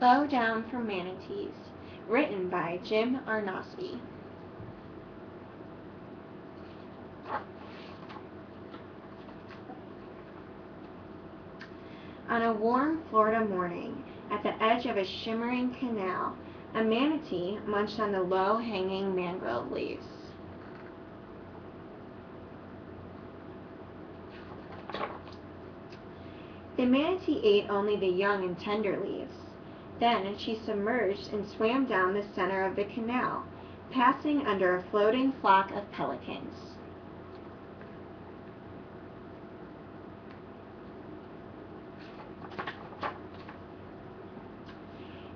Slow Down for Manatees, written by Jim Arnosky. On a warm Florida morning, at the edge of a shimmering canal, a manatee munched on the low-hanging mangrove leaves. The manatee ate only the young and tender leaves. Then she submerged and swam down the center of the canal, passing under a floating flock of pelicans.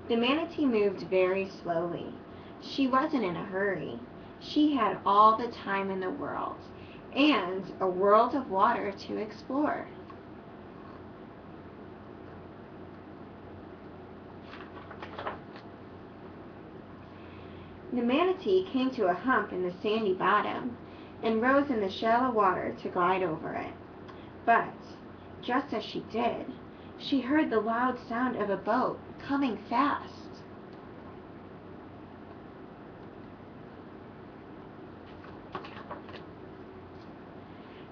The manatee moved very slowly. She wasn't in a hurry. She had all the time in the world, and a world of water to explore. The manatee came to a hump in the sandy bottom and rose in the shallow water to glide over it. But, just as she did, she heard the loud sound of a boat coming fast.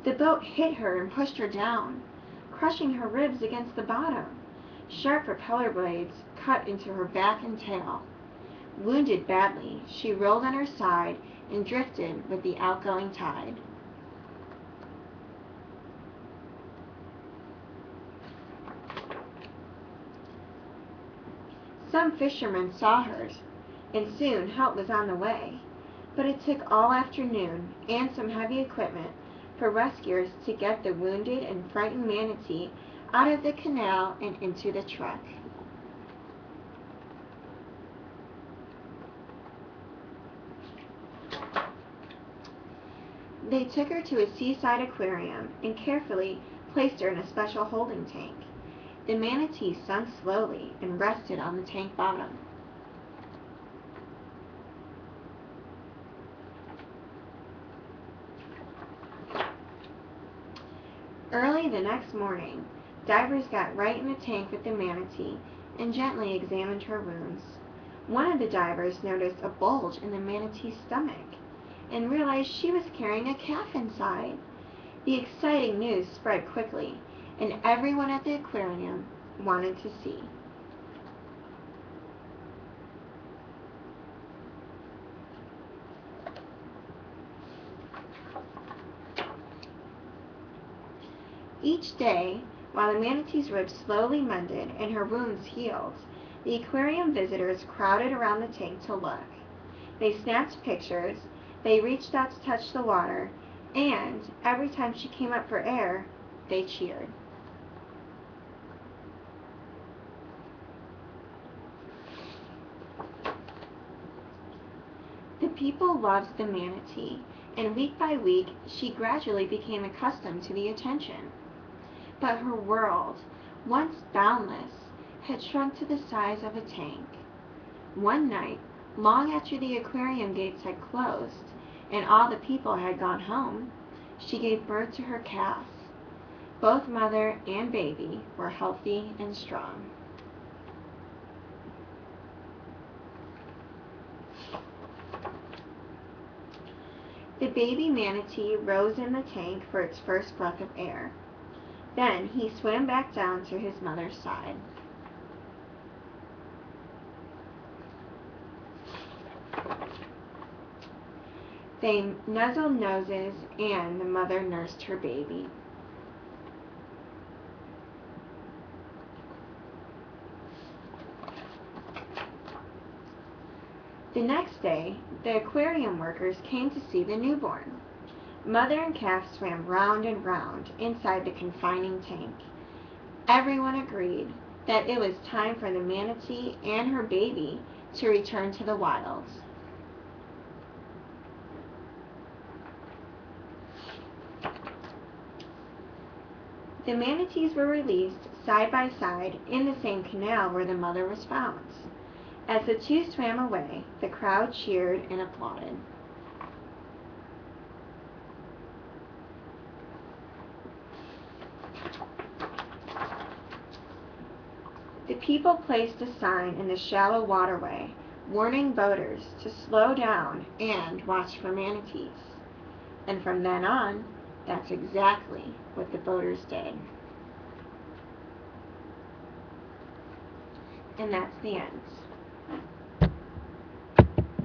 The boat hit her and pushed her down, crushing her ribs against the bottom. Sharp propeller blades cut into her back and tail. Wounded badly, she rolled on her side and drifted with the outgoing tide. Some fishermen saw her, and soon help was on the way. But it took all afternoon and some heavy equipment for rescuers to get the wounded and frightened manatee out of the canal and into the truck. They took her to a seaside aquarium and carefully placed her in a special holding tank. The manatee sunk slowly and rested on the tank bottom. Early the next morning, divers got right in the tank with the manatee and gently examined her wounds. One of the divers noticed a bulge in the manatee's stomach and realized she was carrying a calf inside. The exciting news spread quickly, and everyone at the aquarium wanted to see. Each day, while the manatee's ribs slowly mended and her wounds healed, the aquarium visitors crowded around the tank to look. They snapped pictures, they reached out to touch the water, and every time she came up for air, they cheered. The people loved the manatee, and week by week she gradually became accustomed to the attention. But her world, once boundless, had shrunk to the size of a tank. One night, long after the aquarium gates had closed and all the people had gone home, she gave birth to her calf. Both mother and baby were healthy and strong. The baby manatee rose in the tank for its first breath of air. Then he swam back down to his mother's side. They nuzzled noses, and the mother nursed her baby. The next day, the aquarium workers came to see the newborn. Mother and calf swam round and round inside the confining tank. Everyone agreed that it was time for the manatee and her baby to return to the wild. The manatees were released side by side in the same canal where the mother was found. As the two swam away, the crowd cheered and applauded. The people placed a sign in the shallow waterway warning boaters to slow down and watch for manatees. And from then on, that's exactly what the boaters did. And that's the end.